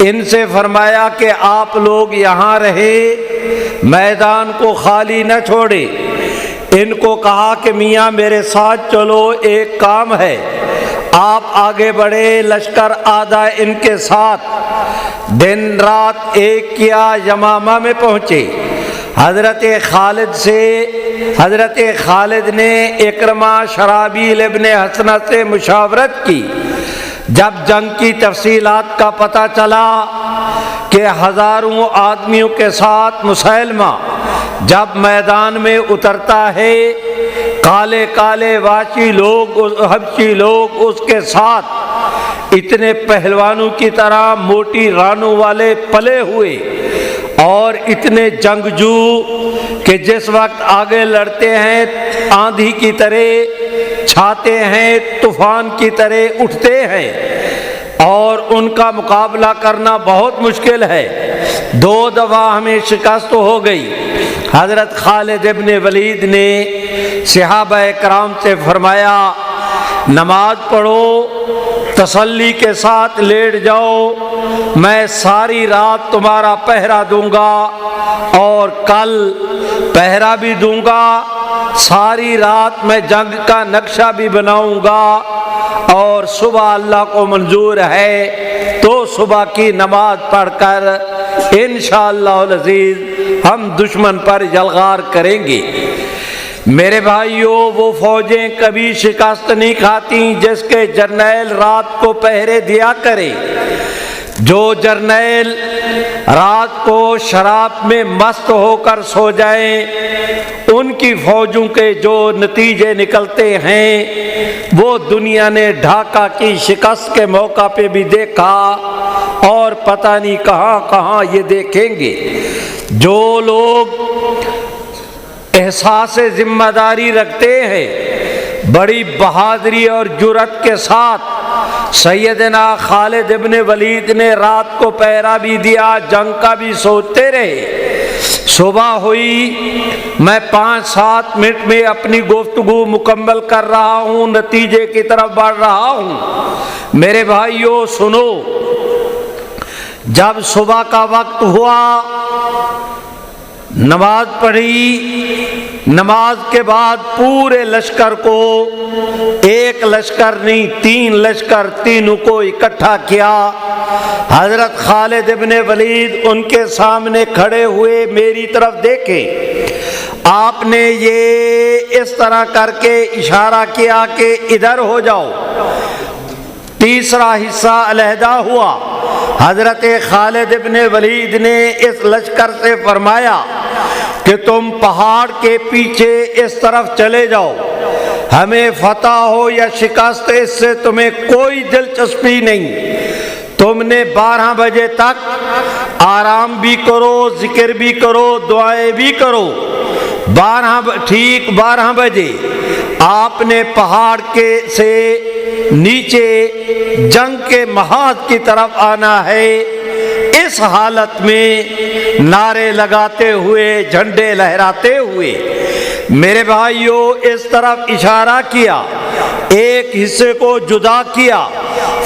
ان سے فرمایا کہ آپ لوگ یہاں رہے، میدان کو خالی نہ چھوڑے۔ ان کو کہا کہ میاں میرے ساتھ چلو، ایک کام ہے۔ آپ آگے بڑھے، لشکر آدھا ان کے ساتھ دن رات ایک کیا، یمامہ میں پہنچے۔ حضرت خالد نے اکرمہ شرابیل ابن حسنہ سے مشاورت کی۔ جب جنگ کی تفصیلات کا پتہ چلا کہ ہزاروں آدمیوں کے ساتھ مسیلمہ جب میدان میں اترتا ہے، کالے کالے حبشی لوگ اس کے ساتھ اتنے پہلوانوں کی طرح موٹی رانوں والے پلے ہوئے اور اتنے جنگجو کہ جس وقت آگے لڑتے ہیں آندھی کی طرح چھاتے ہیں، طوفان کی طرح اٹھتے ہیں، اور ان کا مقابلہ کرنا بہت مشکل ہے۔ 2 دفعہ ہمیں شکست ہو گئی۔ حضرت خالد ابن ولید نے صحابہ کرام سے فرمایا نماز پڑھو، تسلی کے ساتھ لیٹ جاؤ، میں ساری رات تمہارا پہرا دوں گا اور کل پہرا بھی دوں گا، ساری رات میں جنگ کا نقشہ بھی بناؤں گا، اور صبح اللہ کو منظور ہے تو صبح کی نماز پڑھ کر انشاءاللہ العزیز ہم دشمن پر یلغار کریں گے۔ میرے بھائیوں، وہ فوجیں کبھی شکست نہیں کھاتی جس کے جرنیل رات کو پہرے دیا کرے۔ جو جرنیل رات کو شراب میں مست ہو کر سو جائیں، ان کی فوجوں کے جو نتیجے نکلتے ہیں وہ دنیا نے ڈھاکہ کی شکست کے موقع پہ بھی دیکھا اور پتہ نہیں کہاں کہاں یہ دیکھیں گے۔ جو لوگ احساس ذمہ داری رکھتے ہیں، بڑی بہادری اور جرأت کے ساتھ سیدنا خالد ابن ولید نے رات کو پہرا بھی دیا، جنگ کا بھی سوچتے رہے۔ صبح ہوئی، میں 5-7 منٹ میں اپنی گفتگو مکمل کر رہا ہوں، نتیجے کی طرف بڑھ رہا ہوں۔ میرے بھائیوں سنو، جب صبح کا وقت ہوا، نماز پڑھی، نماز کے بعد پورے لشکر کو، ایک لشکر نہیں 3 لشکر، تینوں کو اکٹھا کیا۔ حضرت خالد ابن ولید ان کے سامنے کھڑے ہوئے، میری طرف دیکھے۔ آپ نے یہ اس طرح کر کے اشارہ کیا کہ ادھر ہو جاؤ۔ تیسرا حصہ علیحدہ ہوا۔ حضرت خالد ابن ولید نے اس لشکر سے فرمایا کہ تم پہاڑ کے پیچھے اس طرف چلے جاؤ، ہمیں فتح ہو یا شکست اس سے تمہیں کوئی دلچسپی نہیں۔ تم نے 12 بجے تک آرام بھی کرو، ذکر بھی کرو، دعائیں بھی کرو۔ 12 بجے آپ نے پہاڑ کے سے نیچے جنگ کے محاذ کی طرف آنا ہے۔ اس حالت میں نعرے لگاتے ہوئے، جھنڈے لہراتے ہوئے، میرے بھائیوں اس طرف اشارہ کیا، ایک حصے کو جدا کیا،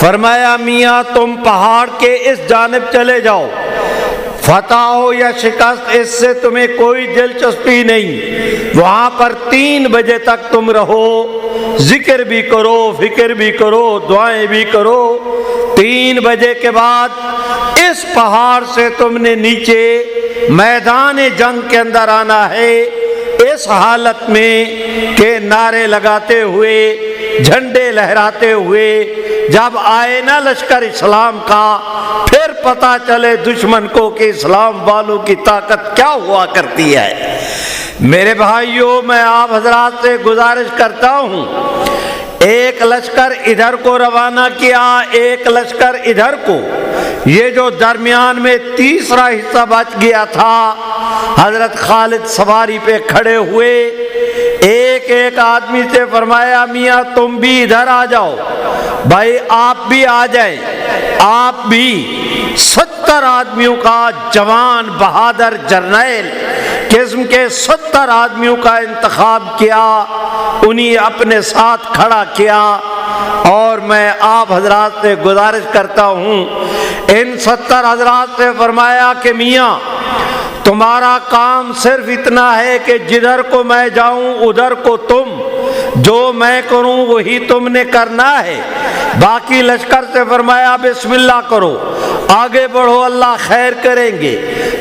فرمایا میاں تم پہاڑ کے اس جانب چلے جاؤ، فتح ہو یا شکست اس سے تمہیں کوئی دلچسپی نہیں، وہاں پر 3 بجے تک تم رہو، ذکر بھی کرو، فکر بھی کرو، دعائیں بھی کرو۔ 3 بجے کے بعد اس پہاڑ سے تم نے نیچے میدان جنگ کے اندر آنا ہے، اس حالت میں کہ نعرے لگاتے ہوئے، جھنڈے لہراتے ہوئے، جب آئے نا لشکر اسلام کا، پھر پتہ چلے دشمن کو کہ اسلام والوں کی طاقت کیا ہوا کرتی ہے۔ میرے بھائیوں میں آپ حضرات سے گزارش کرتا ہوں، ایک لشکر ادھر کو روانہ کیا، ایک لشکر ادھر کو، یہ جو درمیان میں تیسرا حصہ بچ گیا تھا، حضرت خالد سواری پہ کھڑے ہوئے، ایک ایک آدمی سے فرمایا میاں تم بھی ادھر آ جاؤ، بھائی آپ بھی آ جائیں، آپ بھی 70 آدمیوں کا جوان بہادر جرنیل قسم کے 70 آدمیوں کا انتخاب کیا، انہیں اپنے ساتھ کھڑا کیا، اور میں آپ حضرات سے گزارش کرتا ہوں ان 70 حضرات سے فرمایا کہ میاں تمہارا کام صرف اتنا ہے کہ جدھر کو میں جاؤں ادھر کو تم، جو میں کروں وہی تم نے کرنا ہے۔ باقی لشکر سے فرمایا بسم اللہ کرو، آگے بڑھو، اللہ خیر کریں گے۔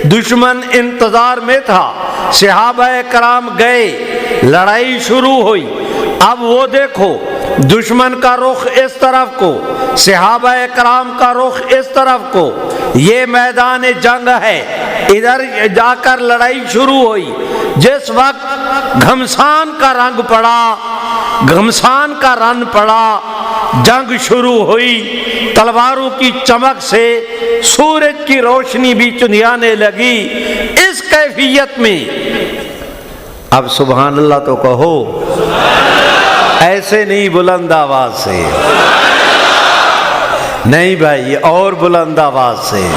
دشمن انتظار میں تھا، صحابہ کرام گئے، لڑائی شروع ہوئی۔ اب وہ دیکھو دشمن کا رخ اس طرف کو، صحابہ کرام کا رخ اس طرف کو، یہ میدان جنگ ہے، ادھر جا کر لڑائی شروع ہوئی۔ جس وقت گھمسان کا رنگ پڑا، جنگ شروع ہوئی، تلواروں کی چمک سے سورج کی روشنی بھی چندیانے لگی۔ اس کیفیت میں اب سبحان اللہ تو کہو، ایسے نہیں بلند آواز سے، نہیں بھائی اور بلند آواز سے۔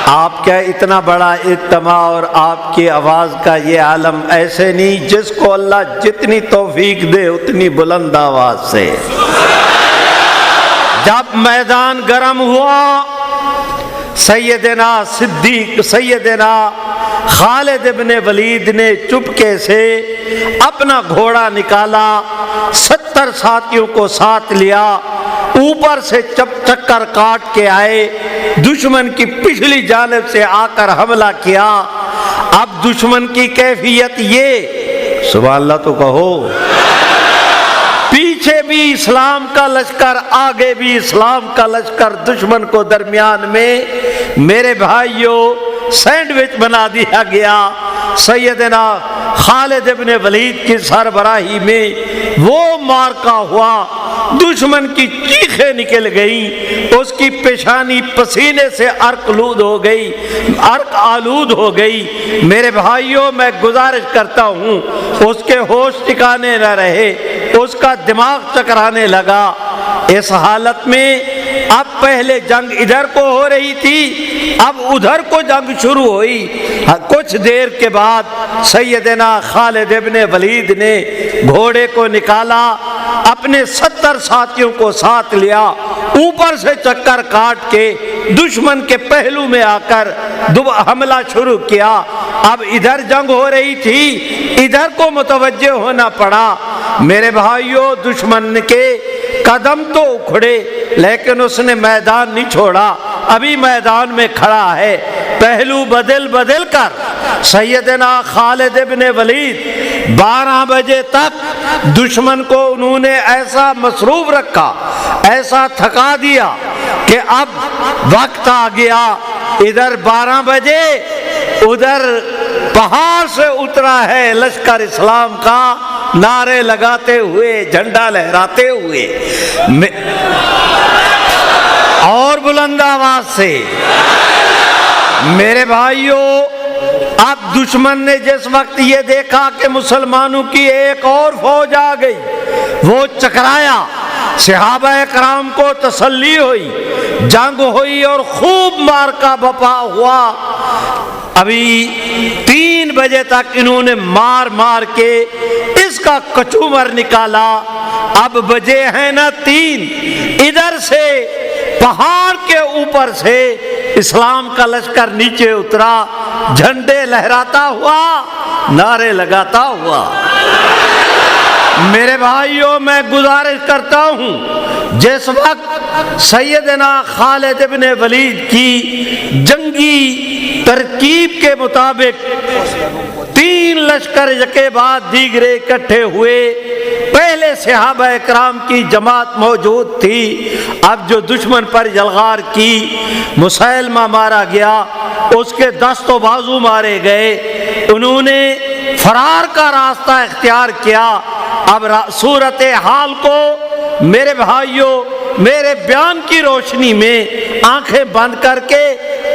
آپ کیا اتنا بڑا اجتماع اور آپ کی آواز کا یہ عالم، ایسے نہیں، جس کو اللہ جتنی توفیق دے اتنی بلند آواز سے۔ جب میدان گرم ہوا، سیدنا خالد ابن ولید نے چپکے سے اپنا گھوڑا نکالا، 70 ساتھیوں کو ساتھ لیا، اوپر سے چکر کاٹ کے آئے، دشمن کی پچھلی جانب سے آ کر حملہ کیا۔ اب دشمن کی کیفیت یہ، سبحان اللہ تو کہو، پیچھے بھی اسلام کا لشکر، آگے بھی اسلام کا لشکر، دشمن کو درمیان میں میرے بھائیوں سینڈوچ بنا دیا گیا۔ سیدنا خالد ابن ولید کی سربراہی میں وہ مارکا ہوا، دشمن کی چیخیں نکل گئیں، اس کی پیشانی پسینے سے عرق آلود ہو گئی۔ میرے بھائیوں میں گزارش کرتا ہوں، اس کے ہوش ٹھکانے نہ رہے، اس کا دماغ چکرانے لگا۔ اس حالت میں اب پہلے جنگ ادھر کو ہو رہی تھی، اب ادھر کو جنگ شروع ہوئی۔ کچھ دیر کے بعد سیدنا خالد ابن ولید نے گھوڑے کو نکالا، اپنے 70 ساتھیوں کو ساتھ لیا، اوپر سے چکر کاٹ کے دشمن کے پہلو میں آ کر حملہ شروع کیا۔ اب ادھر جنگ ہو رہی تھی، ادھر کو متوجہ ہونا پڑا۔ میرے بھائیوں دشمن کے قدم تو اکھڑے، لیکن اس نے میدان نہیں چھوڑا، ابھی میدان میں کھڑا ہے۔ پہلو بدل کر سیدنا خالد ابن ولید 12 بجے تک دشمن کو انہوں نے ایسا مصروف رکھا، ایسا تھکا دیا کہ اب وقت آ گیا، ادھر 12 بجے، ادھر پہاڑ سے اترا ہے لشکر اسلام کا، نعرے لگاتے ہوئے، جھنڈا لہراتے ہوئے، اور بلند آواز سے۔ میرے بھائیوں اب دشمن نے جس وقت یہ دیکھا کہ مسلمانوں کی ایک اور فوج آ گئی، وہ چکرایا، صحابہ کرام کو تسلی ہوئی، جنگ ہوئی اور خوب مارکا بپا ہوا۔ ابھی 3 بجے تک انہوں نے مار کے اس کا کچومر نکالا۔ اب بجے ہیں نا 3، ادھر سے پہاڑ کے اوپر سے اسلام کا لشکر نیچے اترا، جھنڈے لہراتا ہوا، نعرے لگاتا ہوا۔ میرے بھائیوں میں گزارش کرتا ہوں، جس وقت سیدنا خالد ابن ولید کی جنگی ترکیب کے مطابق 3 لشکر یکے بعد دیگرے اکٹھے ہوئے، پہلے صحابہ کرام کی جماعت موجود تھی، اب جو دشمن پر یلغار کی، مسیلمہ مارا گیا، اس کے دست و بازو مارے گئے، انہوں نے فرار کا راستہ اختیار کیا۔ اب صورتحال کو میرے بھائیوں میرے بیان کی روشنی میں آنکھیں بند کر کے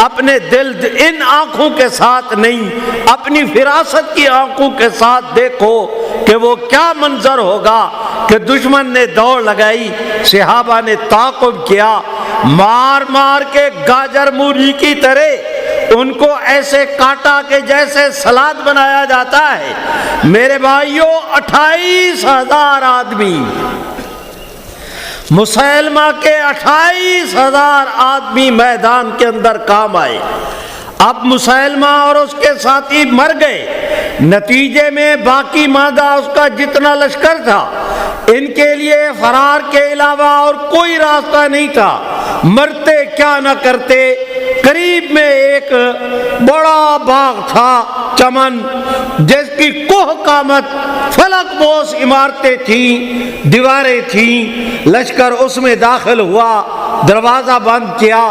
اپنے دل، ان آنکھوں کے ساتھ نہیں، اپنی فراست کی آنکھوں کے ساتھ دیکھو کہ وہ کیا منظر ہوگا کہ دشمن نے دوڑ لگائی، صحابہ نے تعاقب کیا، مار کے گاجر مولی کی طرح ان کو ایسے کاٹا کہ جیسے سلاد بنایا جاتا ہے۔ میرے بھائیوں 28,000 آدمی مسیلمہ کے 28,000 آدمی میدان کے اندر کام آئے. اب مسیلمہ اور اس کے ساتھی مر گئے. نتیجے میں باقی ماندہ اس کا جتنا لشکر تھا ان کے لیے فرار کے علاوہ اور کوئی راستہ نہیں تھا. مرتے کیا نہ کرتے. قریب میں ایک بڑا باغ تھا, چمن, جس کی کوہ قامت فلک بوس عمارتیں تھیں, دیواریں تھیں. لشکر اس میں داخل ہوا, دروازہ بند کیا.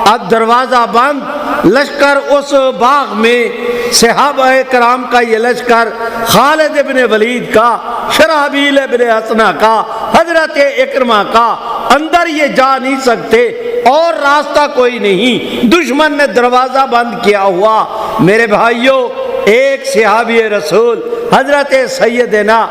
اب دروازہ بند, لشکر اس باغ میں صحابہ کرام کا یہ لشکر, خالد ابن ولید کا, شرحبیل ابن حسنہ کا, حضرت اکرمہ کا, اندر یہ جا نہیں سکتے اور راستہ کوئی نہیں. دشمن نے دروازہ بند کیا ہوا. میرے بھائیوں, ایک صحابی رسول حضرت سیدنا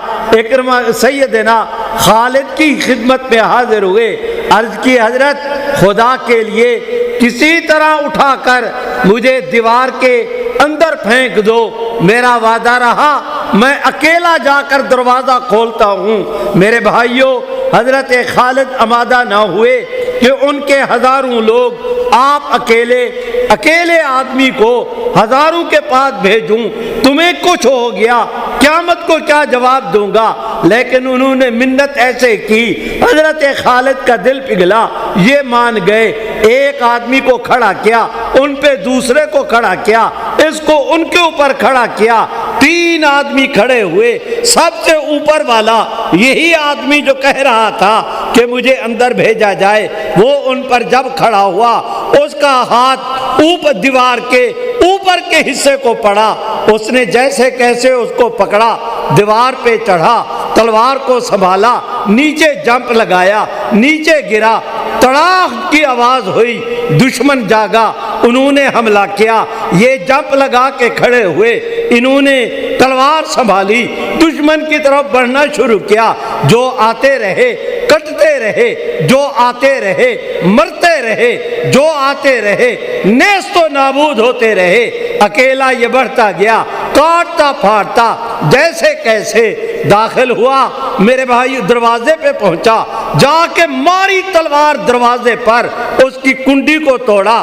خالد کی خدمت میں حاضر ہوئے. عرض کی حضرت خدا کے لیے کسی طرح اٹھا کر مجھے دیوار کے اندر پھینک دو. میرا وعدہ رہا میں اکیلا جا کر دروازہ کھولتا ہوں. میرے بھائیوں, حضرت خالد آمادہ نہ ہوئے کہ ان کے ہزاروں لوگ آپ اکیلے آدمی کو ہزاروں کے پاس بھیجوں, تمہیں کچھ ہو گیا قیامت کو کیا جواب دوں گا. لیکن انہوں نے منت ایسے کی, حضرت خالد کا دل پگھلا. یہ مان گئے. ایک آدمی کو کھڑا کیا, ان پہ دوسرے کو کھڑا کیا, اس کو ان کے اوپر کھڑا کیا. 3 آدمی کھڑے ہوئے. سب سے اوپر والا یہی آدمی جو کہہ رہا تھا کہ مجھے اندر بھیجا جائے, وہ ان پر جب کھڑا ہوا, اس کا ہاتھ اوپر دیوار کے اوپر کے حصے کو پڑا. اس نے جیسے کیسے اس کو پکڑا, دیوار پہ چڑھا, تلوار کو سنبھالا, نیچے جمپ لگایا, نیچے گرا. تڑاک کی آواز ہوئی, دشمن جاگا, انہوں نے حملہ کیا. یہ جمپ لگا کے کھڑے ہوئے, انہوں نے تلوار سنبھالی, دشمن کی طرف بڑھنا شروع کیا. جو آتے رہے کٹتے رہے, جو آتے رہے مرتے رہے, جو آتے رہے نیست و نابود ہوتے رہے. اکیلا یہ بڑھتا گیا, کاٹتا پھاڑتا, جیسے کیسے داخل ہوا. میرے بھائی دروازے پہ پہنچا, جا کے ماری تلوار دروازے پر, اس کی کنڈی کو توڑا,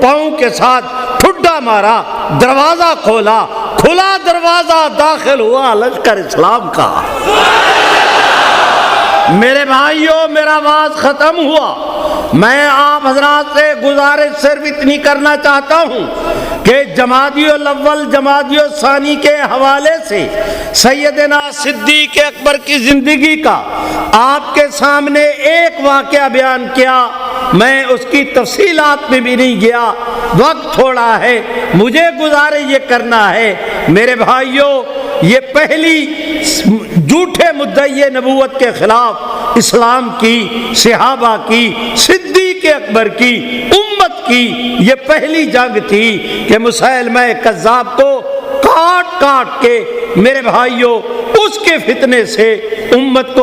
پاؤں کے ساتھ ٹھڈا مارا, دروازہ کھولا. کھلا دروازہ, داخل ہوا لشکر اسلام کا. میرے بھائیوں, میرا واز ختم ہوا. میں آپ حضرات سے گزارش صرف اتنی کرنا چاہتا ہوں کہ جمادی الاول جمادی الثانی کے حوالے سے سیدنا صدیق اکبر کی زندگی کا آپ کے سامنے ایک واقعہ بیان کیا. میں اس کی تفصیلات میں بھی نہیں گیا, وقت تھوڑا ہے. مجھے گزارش یہ کرنا ہے میرے بھائیوں, یہ پہلی جھوٹے مدعی نبوت کے خلاف اسلام کی, صحابہ کی, صدیق اکبر کی, امت کی یہ پہلی جنگ تھی کہ مسیلمہ کذاب کو کاٹ کاٹ کے میرے بھائیوں اس کے فتنے سے امت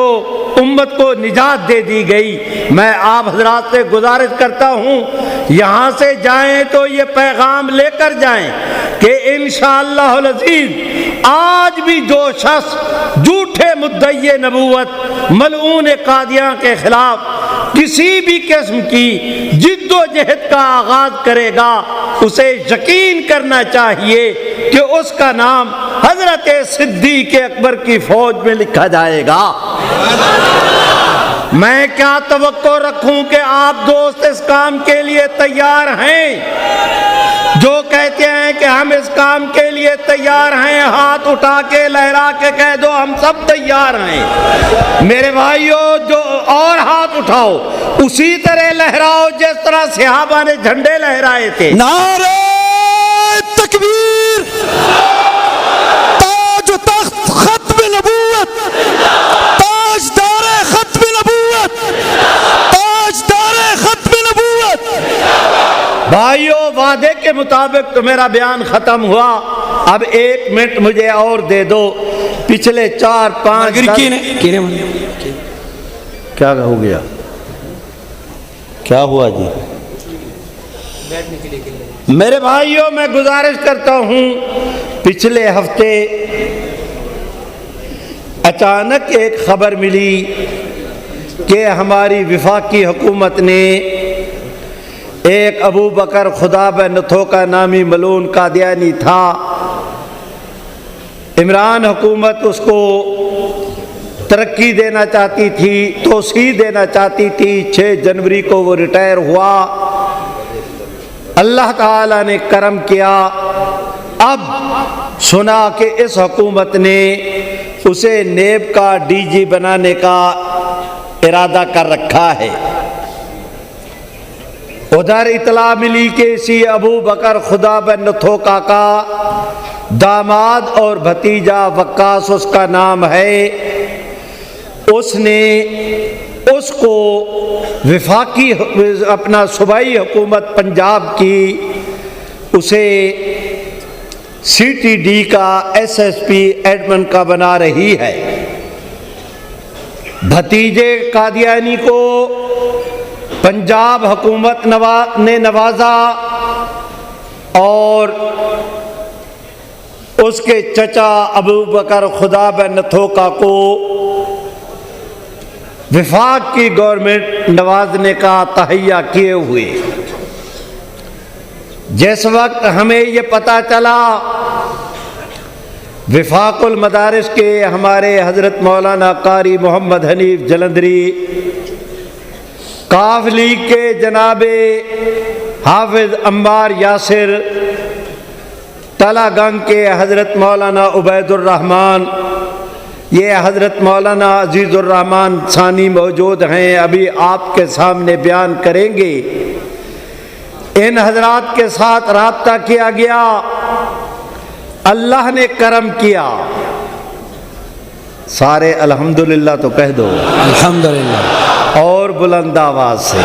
کو نجات دے دی گئی. میں آپ حضرات سے گزارش کرتا ہوں یہاں سے جائیں تو یہ پیغام لے کر جائیں کہ انشاءاللہ العزیز آج بھی جو شخص جھوٹے مدعی نبوت ملعون قادیاں کے خلاف کسی بھی قسم کی جد و جہد کا آغاز کرے گا, اسے یقین کرنا چاہیے کہ اس کا نام حضرت صدیق اکبر کی فوج میں لکھا جائے گا. میں کیا توقع رکھوں کہ آپ دوست اس کام کے لیے تیار ہیں؟ جو کہتے ہیں کہ ہم اس کام کے لیے تیار ہیں, ہاتھ اٹھا کے لہرا کے کہہ دو ہم سب تیار ہیں. میرے بھائیوں, جو اور ہاتھ اٹھاؤ اسی طرح لہراؤ جس طرح صحابہ نے جھنڈے لہرائے تھے. نعرہ تکبیر, تاج و تخت ختم نبوت, تاجدار ختم نبوت, تاجدار ختم نبوت. بھائیوں, وعدے کے مطابق تو میرا بیان ختم ہوا. اب 1 منٹ مجھے اور دے دو. پچھلے 4-5 کیا ہو گیا, کیا ہوا جی؟ میرے بھائیوں, میں گزارش کرتا ہوں, پچھلے ہفتے اچانک ایک خبر ملی کہ ہماری وفاقی حکومت نے ایک ابو بکر خدا بنتھو کا نامی ملعون قادیانی تھا، عمران حکومت اس کو ترقی دینا چاہتی تھی، توسیع دینا چاہتی تھی۔ 6 جنوری کو وہ ریٹائر ہوا، اللہ تعالیٰ نے کرم کیا، اب سنا کہ اس حکومت نے اسے نیب کا ڈی جی بنانے کا ارادہ کر رکھا ہے۔ ادھر اطلاع ملی کہ اسی ابو بکر خدا بنتھو کا داماد اور بھتیجا وقاص اس کا نام ہے، اس نے اس کو وفاقی اپنا صوبائی حکومت پنجاب کی اسے سی ٹی ڈی کا ایس ایس پی ایڈمن کا بنا رہی ہے۔ بھتیجے قادیانی کو پنجاب حکومت نے نوازا اور اس کے چچا ابو بکر خدا بنتھو کو وفاق کی گورنمنٹ نوازنے کا تہیہ کیے ہوئے۔ جس وقت ہمیں یہ پتہ چلا، وفاق المدارس کے ہمارے حضرت مولانا قاری محمد حنیف جلندری، کاف لیگ کے جناب حافظ عمار یاسر، تلا گنگ کے حضرت مولانا عبید الرحمن، یہ حضرت مولانا عزیز الرحمن ثانی موجود ہیں، ابھی آپ کے سامنے بیان کریں گے۔ ان حضرات کے ساتھ رابطہ کیا گیا، اللہ نے کرم کیا۔ سارے الحمدللہ تو کہہ دو، الحمدللہ، اور بلند آواز سے،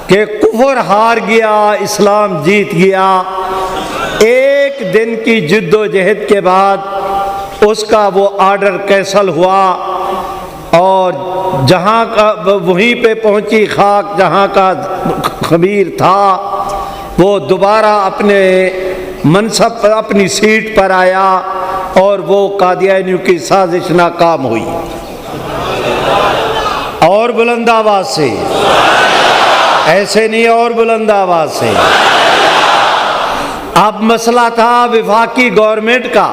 کہ کفر ہار گیا، اسلام جیت گیا۔ ایک دن کی جد و جہد کے بعد اس کا وہ آرڈر کینسل ہوا، اور جہاں کا وہیں پہ پہنچی خاک جہاں کا خمیر تھا، وہ دوبارہ اپنے منصب پر، اپنی سیٹ پر آیا، اور وہ قادیانیوں کی سازش ناکام ہوئی۔ اور بلند آواز سے، ایسے نہیں، اور بلند آواز سے۔ اب مسئلہ تھا وفاقی گورنمنٹ کا۔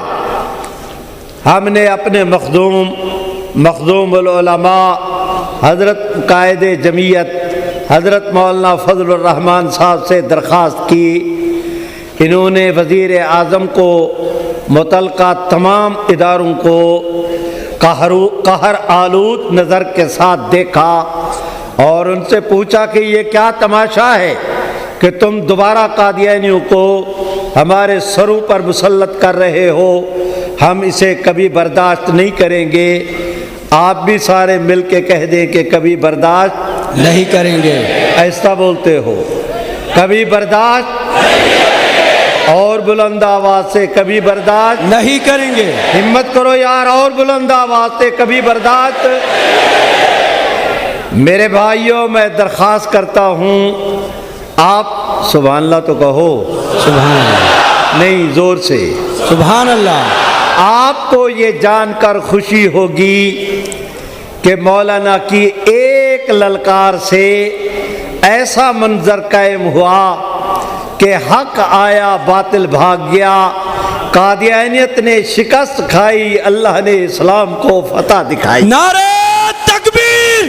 ہم نے اپنے مخدوم العلماء حضرت قائد جمعیت حضرت مولانا فضل الرحمن صاحب سے درخواست کی۔ انہوں نے وزیر اعظم کو، متعلقہ تمام اداروں کو قہر آلود نظر کے ساتھ دیکھا، اور ان سے پوچھا کہ یہ کیا تماشا ہے کہ تم دوبارہ قادیانیوں کو ہمارے سروں پر مسلط کر رہے ہو، ہم اسے کبھی برداشت نہیں کریں گے۔ آپ بھی سارے مل کے کہہ دیں کہ کبھی برداشت نہیں کریں گے۔ ایسا بولتے ہو، کبھی برداشت، اور بلند آواز سے، کبھی برداشت نہیں کریں گے۔ ہمت کرو یار، اور بلند آواز سے، کبھی برداشت۔ میرے بھائیوں، میں درخواست کرتا ہوں، آپ سبحان اللہ تو کہو، سبحان اللہ، نہیں زور سے، سبحان اللہ۔ آپ کو یہ جان کر خوشی ہوگی کہ مولانا کی ایک للکار سے ایسا منظر قائم ہوا کہ حق آیا، باطل بھاگ گیا، قادیانیت نے شکست کھائی، اللہ نے اسلام کو فتح دکھائی۔ نعرہ تکبیر،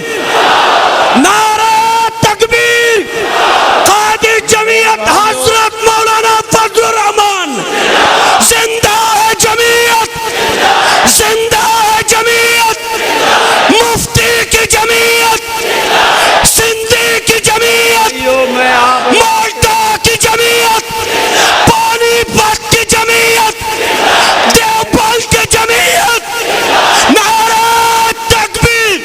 نعرہ تکبیر۔ قائد جمعیت حضرت مولانا فضل الرحمن، زندہ ہے جمعیت، زندہ ہے جمعیت، مفتی کی جمعیت، سندھی کی جمعیت، میں آپ مالٹا کی جمعیت، پانی پت کی جمعیت، دیوبند کی جمعیت، نعرہ تکبیر۔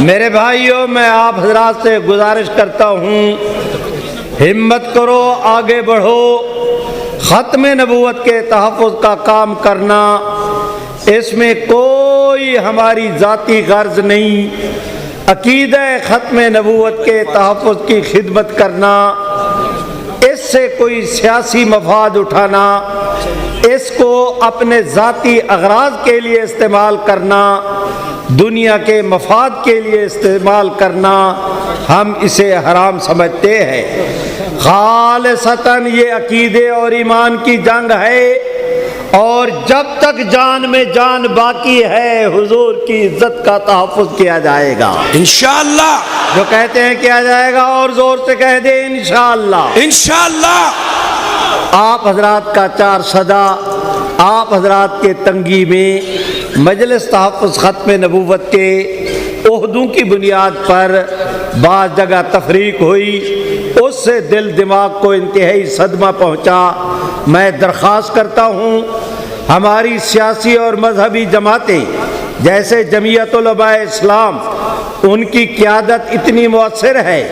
میرے بھائیوں، میں آپ حضرات سے گزارش کرتا ہوں، ہمت کرو، آگے بڑھو۔ ختم نبوت کے تحفظ کا کام کرنا، اس میں کوئی ہماری ذاتی غرض نہیں۔ عقیدہ ختم نبوت کے تحفظ کی خدمت کرنا، اس سے کوئی سیاسی مفاد اٹھانا، اس کو اپنے ذاتی اغراض کے لیے استعمال کرنا، دنیا کے مفاد کے لیے استعمال کرنا ہم اسے حرام سمجھتے ہیں۔ خالصتاً یہ عقیدے اور ایمان کی جنگ ہے، اور جب تک جان میں جان باقی ہے حضور کی عزت کا تحفظ کیا جائے گا انشاءاللہ، جو کہتے ہیں کیا جائے گا اور زور سے کہہ دیں انشاءاللہ۔ انشاءاللہ۔ آپ حضرات کا 4 صدا، آپ حضرات کے تنگی میں مجلس تحفظ ختم نبوت کے عہدوں کی بنیاد پر بعض جگہ تفریق ہوئی، اس سے دل دماغ کو انتہائی صدمہ پہنچا۔ میں درخواست کرتا ہوں ہماری سیاسی اور مذہبی جماعتیں جیسے جمعیت علماء اسلام، ان کی قیادت اتنی مؤثر ہے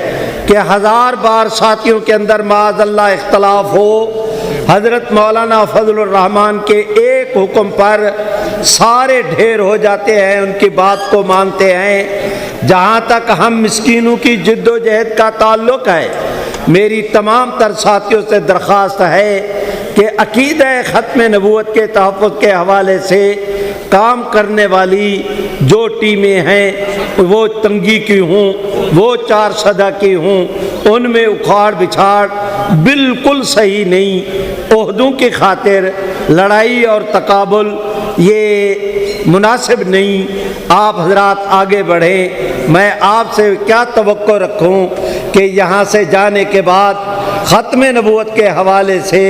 کہ 1000 بار ساتھیوں کے اندر معاذ اللہ اختلاف ہو، حضرت مولانا فضل الرحمان کے ایک حکم پر سارے ڈھیر ہو جاتے ہیں، ان کی بات کو مانتے ہیں۔ جہاں تک ہم مسکینوں کی جد و جہد کا تعلق ہے، میری تمام تر ساتھیوں سے درخواست ہے کہ عقیدہ ختم نبوت کے تحفظ کے حوالے سے کام کرنے والی جو ٹیمیں ہیں، وہ تنگی کی ہوں، وہ 4 صدا کی ہوں، ان میں اکھاڑ بچھاڑ بالکل صحیح نہیں۔ عہدوں کی خاطر لڑائی اور تقابل یہ مناسب نہیں۔ آپ حضرات آگے بڑھیں۔ میں آپ سے کیا توقع رکھوں کہ یہاں سے جانے کے بعد ختم نبوت کے حوالے سے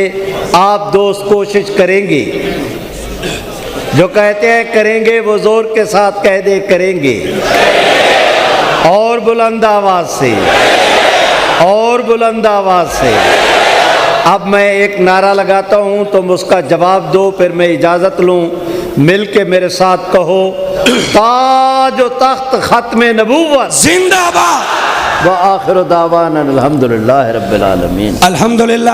آپ دوست کوشش کریں گے، جو کہتے ہیں کریں گے وہ زور کے ساتھ کہہ دے کریں گے، اور بلند آواز سے، اور بلند آواز سے۔ اب میں ایک نعرہ لگاتا ہوں، تم اس کا جواب دو، پھر میں اجازت لوں۔ مل کے میرے ساتھ کہو، تاج و تخت ختم نبوت زندہ باد۔ وآخر دعوانا الحمدللہ رب العالمین۔ الحمدللہ۔